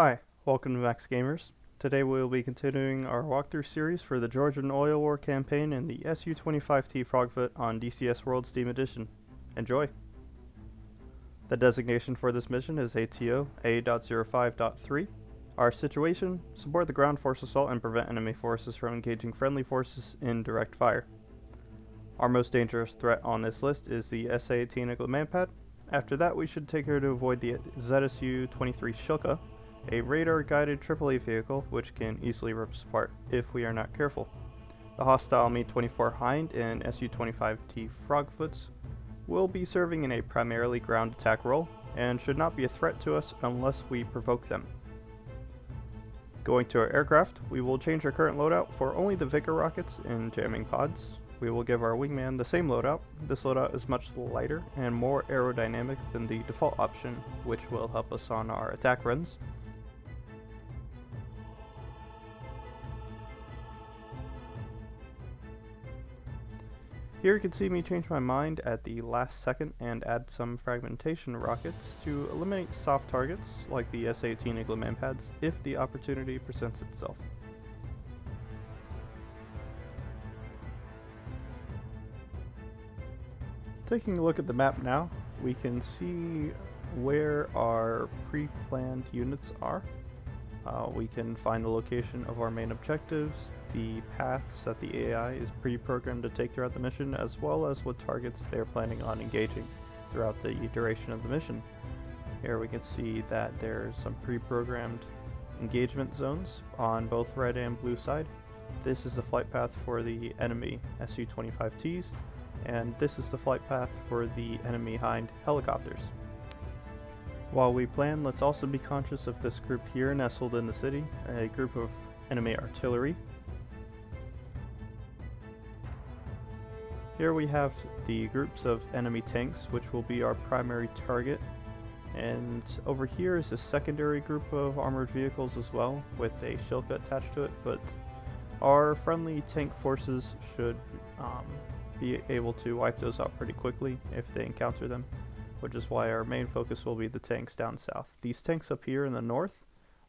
Hi, welcome to Max Gamers. Today we will be continuing our walkthrough series for the Georgian Oil War campaign in the Su25T Frogfoot on DCS World Steam Edition. Enjoy! The designation for this mission is ATO A.05.3. Our situation: support the ground force assault and prevent enemy forces from engaging friendly forces in direct fire. Our most dangerous threat on this list is the Su25T command pad. After that, we should take care to avoid the Su23 Shilka, a radar-guided AAA vehicle which can easily rip us apart if we are not careful. The hostile Mi-24 Hind and Su25T Frogfoots will be serving in a primarily ground attack role and should not be a threat to us unless we provoke them. Going to our aircraft, we will change our current loadout for only the Vicar rockets and jamming pods. We will give our wingman the same loadout. This loadout is much lighter and more aerodynamic than the default option, which will help us on our attack runs. Here you can see me change my mind at the last second and add some fragmentation rockets to eliminate soft targets like the Su25T command pads if the opportunity presents itself. Taking a look at the map now, we can see where our pre-planned units are. We can find the location of our main objectives, the paths that the AI is pre-programmed to take throughout the mission, as well as what targets they're planning on engaging throughout the duration of the mission. Here we can see that there's some pre-programmed engagement zones on both red and blue side. This is the flight path for the enemy Su25Ts, and this is the flight path for the enemy Hind helicopters. While we plan, let's also be conscious of this group here nestled in the city, a group of enemy artillery. Here we have the groups of enemy tanks, which will be our primary target, and over here is a secondary group of armored vehicles as well, with a Shilka attached to it, but our friendly tank forces should be able to wipe those out pretty quickly if they encounter them, which is why our main focus will be the tanks down south. These tanks up here in the north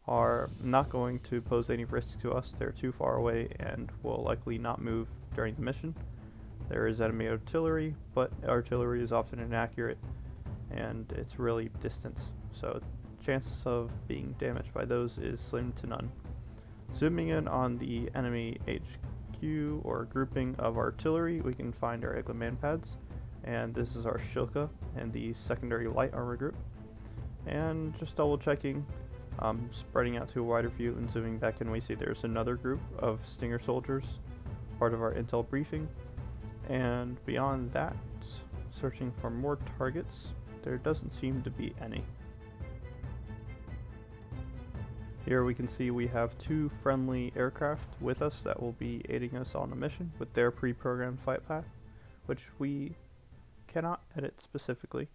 are not going to pose any risk to us. They're too far away and will likely not move during the mission. There is enemy artillery, but artillery is often inaccurate and it's really distance, so chances of being damaged by those is slim to none. Zooming in on the enemy HQ or grouping of artillery, we can find our command pads, and this is our Shilka and the secondary light armor group. And just double checking, spreading out to a wider view and zooming back in, we see there's another group of Stinger soldiers, part of our intel briefing. And beyond that, searching for more targets, there doesn't seem to be any. Here we can see we have two friendly aircraft with us that will be aiding us on the mission with their pre-programmed flight path, which we cannot edit specifically.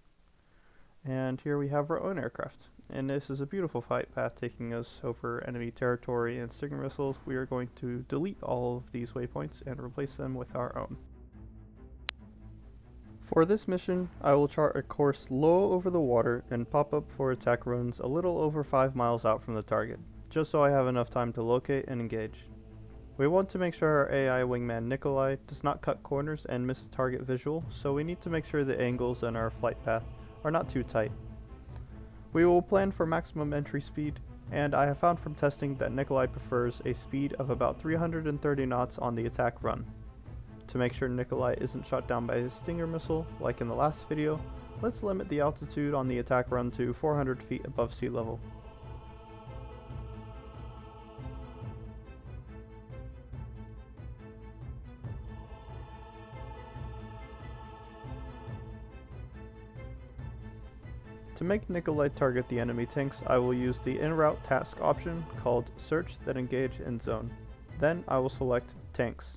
And here we have our own aircraft, and this is a beautiful flight path taking us over enemy territory and Stinger missiles. We are going to delete all of these waypoints and replace them with our own. For this mission, I will chart a course low over the water and pop up for attack runs a little over 5 miles out from the target, just so I have enough time to locate and engage. We want to make sure our AI wingman Nikolai does not cut corners and miss the target visual, so we need to make sure the angles in our flight path are not too tight. We will plan for maximum entry speed, and I have found from testing that Nikolai prefers a speed of about 330 knots on the attack run. To make sure Nikolai isn't shot down by his Stinger missile, like in the last video, let's limit the altitude on the attack run to 400 feet above sea level. To make Nikolai target the enemy tanks, I will use the in-route task option called Search Then Engage in Zone. Then I will select Tanks.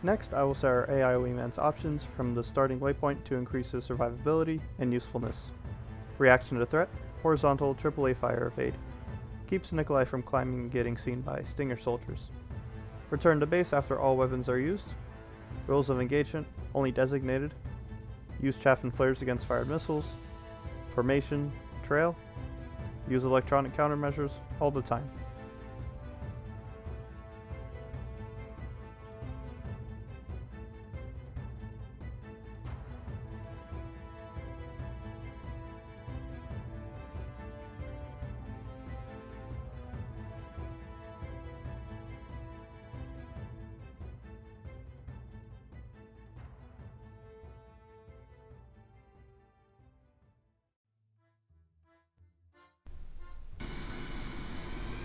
Next, I will set our AI wingman's options from the starting waypoint to increase his survivability and usefulness. Reaction to threat, horizontal AAA fire evade. Keeps Nikolai from climbing and getting seen by Stinger soldiers. Return to base after all weapons are used. Rules of engagement, only designated. Use chaff and flares against fired missiles. Formation, trail. Use electronic countermeasures all the time.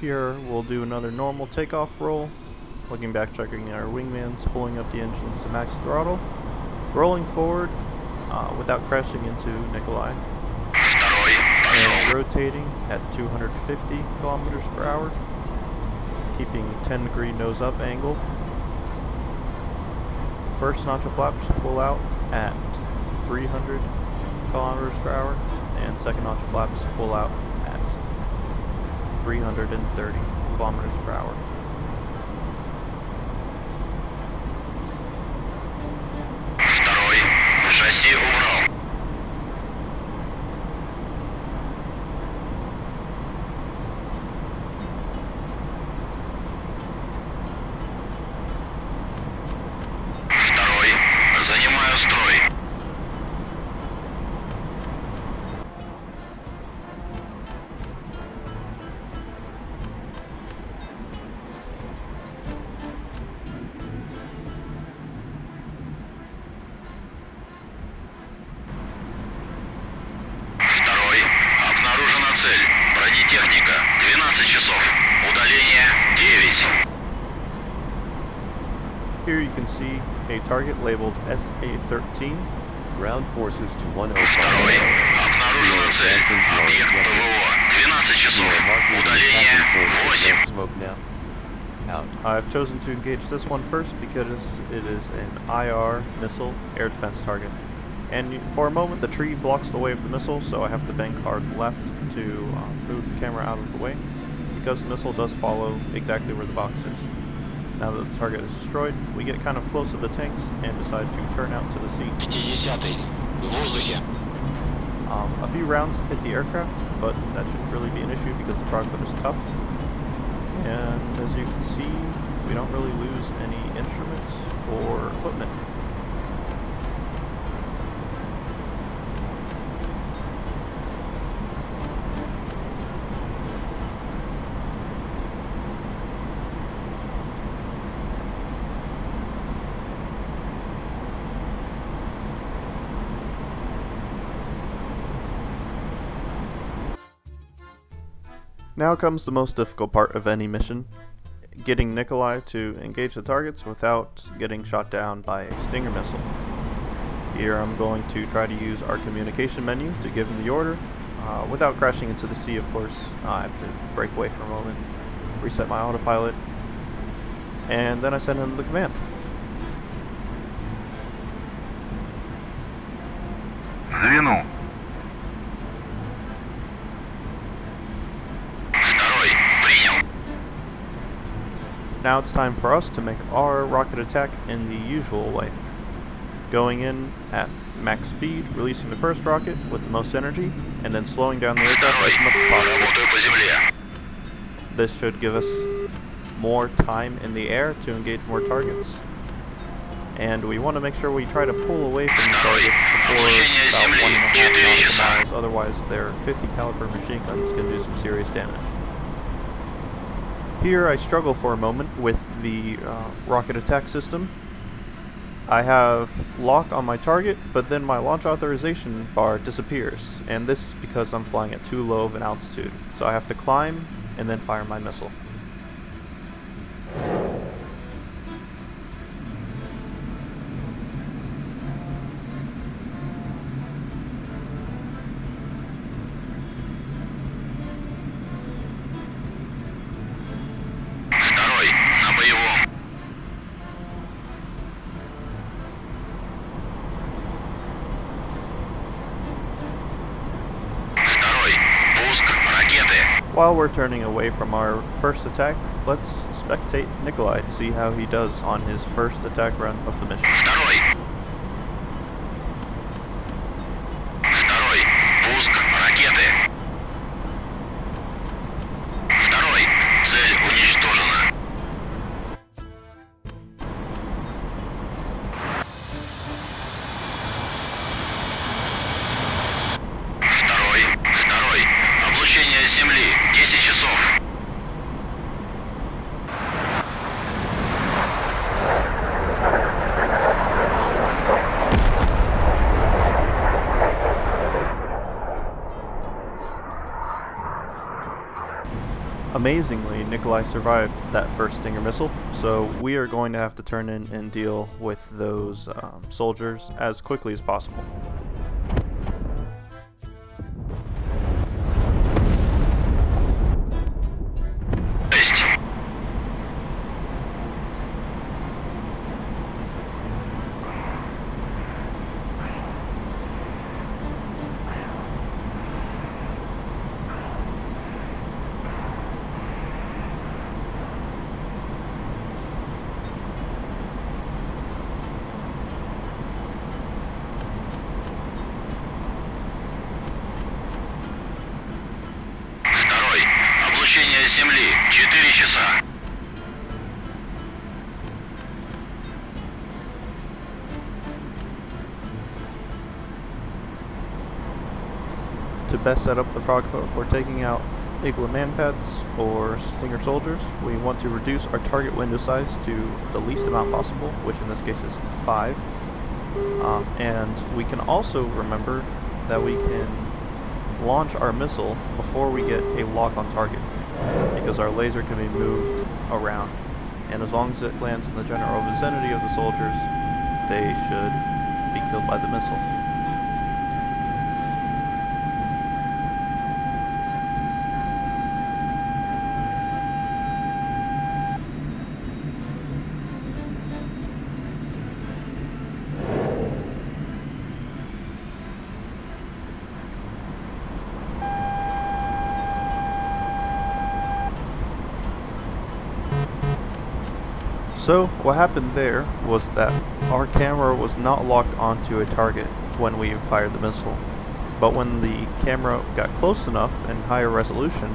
Here we'll do another normal takeoff roll. Looking back, checking our wingmans, pulling up the engines to max throttle. Rolling forward without crashing into Nikolai. And rotating at 250 kilometers per hour. Keeping 10-degree nose-up angle. First notch of flaps pull out at 300 kilometers per hour. And second notch of flaps pull out at 330 kilometers per hour. Второй. Шасси убрал. Второй. Занимаю строй. Цель. Бронетехника. 12 часов. Удаление 9. Here you can see a target labeled SA-13. Ground forces to 105. Второй. Обнаружена цель. Объект ПВО. 12 часов. Удаление 8. Smoke now. Out. I've chosen to engage this one first because it is an IR missile air defense target. And for a moment the tree blocks the way of the missile, so I have to bank hard left to move the camera out of the way, because the missile does follow exactly where the box is. Now that the target is destroyed, we get kind of close to the tanks and decide to turn out to the sea. A few rounds hit the aircraft, but that shouldn't really be an issue because the Frogfoot is tough. And as you can see, we don't really lose any instruments or equipment. Now comes the most difficult part of any mission, getting Nikolai to engage the targets without getting shot down by a Stinger missile. Here I'm going to try to use our communication menu to give him the order, without crashing into the sea of course. I have to break away for a moment, reset my autopilot, and then I send him the command. Звену. Now it's time for us to make our rocket attack in the usual way. Going in at max speed, releasing the first rocket with the most energy, and then slowing down the aircraft as much as possible. This should give us more time in the air to engage more targets. And we want to make sure we try to pull away from the targets before about 1.5 nautical miles, otherwise their 50 caliber machine guns can do some serious damage. Here I struggle for a moment with the rocket attack system. I have lock on my target, but then my launch authorization bar disappears, and this is because I'm flying at too low of an altitude, so I have to climb and then fire my missile. While we're turning away from our first attack, let's spectate Nikolai to see how he does on his first attack run of the mission. Второй. Второй. Пуск ракеты. Второй. Цель уничтожена. Второй. Облучение Земли. 10 часов. Amazingly, Nikolai survived that first Stinger missile, so we are going to have to turn in and deal with those soldiers as quickly as possible. Облучение Земли. 4 часа. To best set up the Frogfoot for taking out Igla manpads or Stinger soldiers, we want to reduce our target window size to the least amount possible, which in this case is 5. And we can also remember that we can launch our missile before we get a lock on target, because our laser can be moved around, and as long as it lands in the general vicinity of the soldiers, they should be killed by the missile. So what happened there was that our camera was not locked onto a target when we fired the missile, but when the camera got close enough and higher resolution,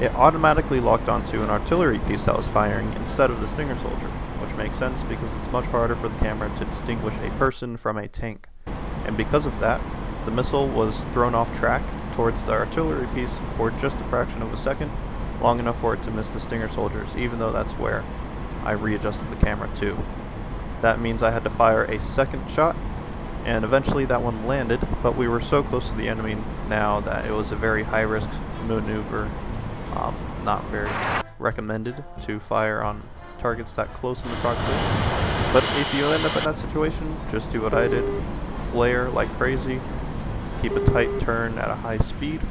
it automatically locked onto an artillery piece that was firing instead of the Stinger soldier, which makes sense because it's much harder for the camera to distinguish a person from a tank. And because of that, the missile was thrown off track towards the artillery piece for just a fraction of a second, long enough for it to miss the Stinger soldiers, even though that's where I readjusted the camera too. That means I had to fire a second shot, and eventually that one landed, but we were so close to the enemy now that it was a very high risk maneuver, not very recommended to fire on targets that close in the cockpit. But if you end up in that situation, just do what I did, flare like crazy, keep a tight turn at a high speed,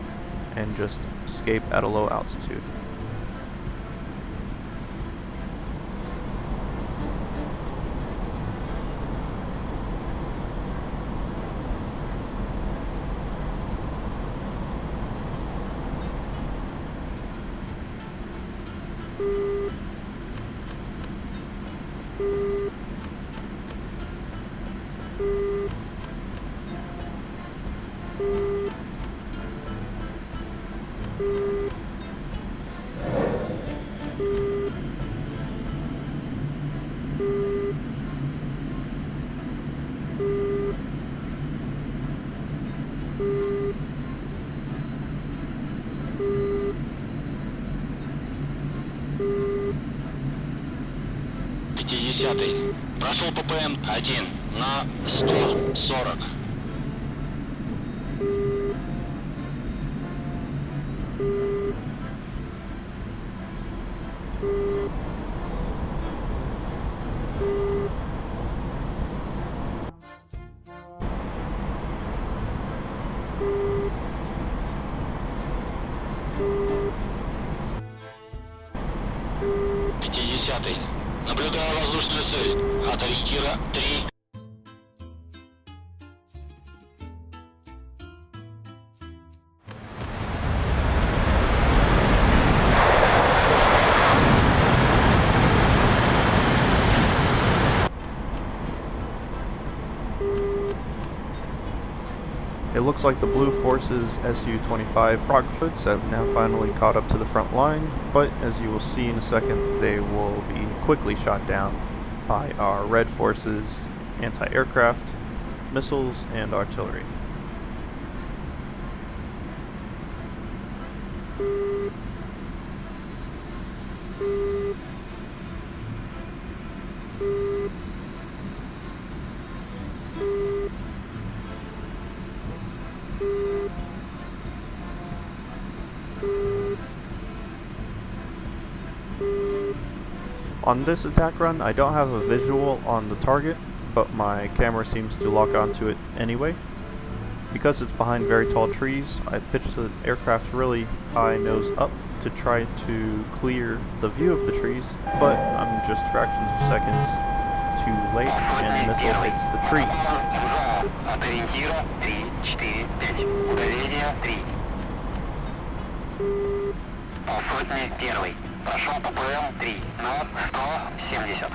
and just escape at a low altitude. Прошел ППМ-1 на 140. Наблюдаю воздушную цель от ориентира 3. It looks like the Blue Forces Su25 Frogfoots have now finally caught up to the front line, but as you will see in a second, they will be quickly shot down by our Red Forces anti-aircraft, missiles, and artillery. On this attack run, I don't have a visual on the target, but my camera seems to lock onto it anyway. Because it's behind very tall trees, I pitched the aircraft really high nose up to try to clear the view of the trees, but I'm just fractions of seconds too late and the missile hits the tree. Frogfoot 1. Прошел ППМ 3 на 170.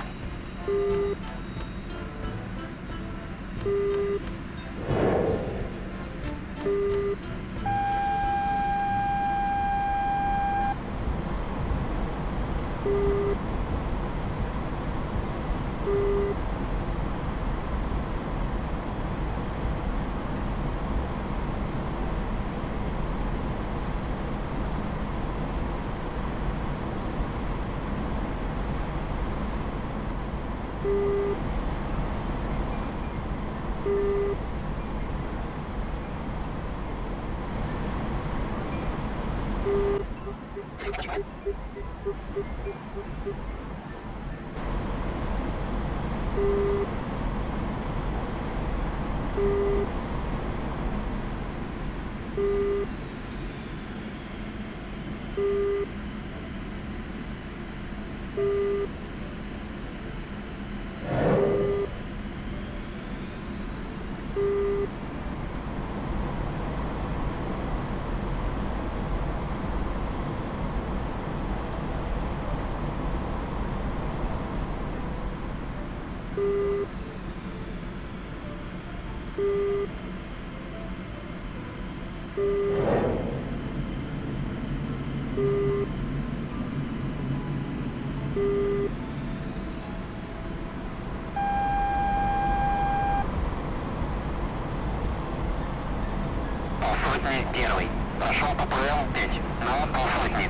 Frogfoot 1. Прошел ППМ 5 на полсотни.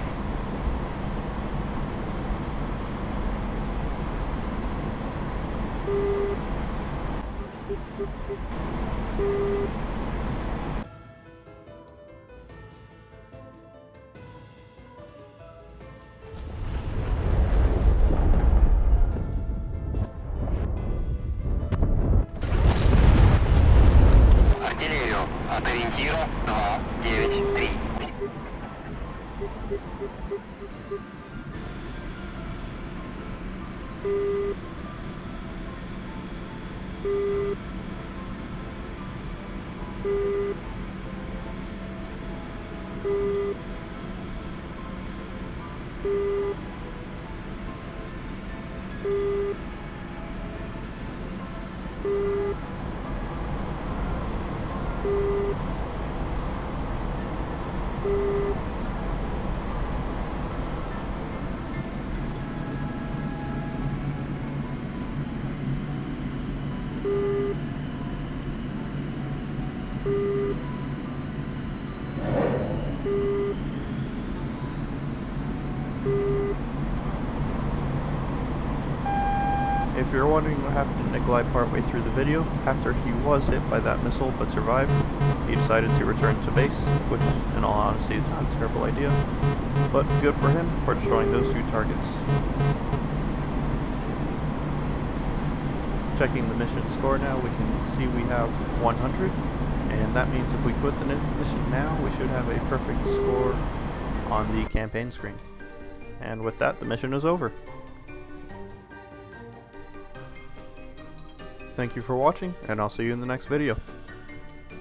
Артиллерию от ориентира 293. If you're wondering what happened to Nikolai partway through the video, after he was hit by that missile but survived, he decided to return to base, which in all honesty is not a terrible idea, but good for him for destroying those two targets. Checking the mission score now, we can see we have 100, and that means if we quit the mission now, we should have a perfect score on the campaign screen. And with that, the mission is over. Thank you for watching, and I'll see you in the next video.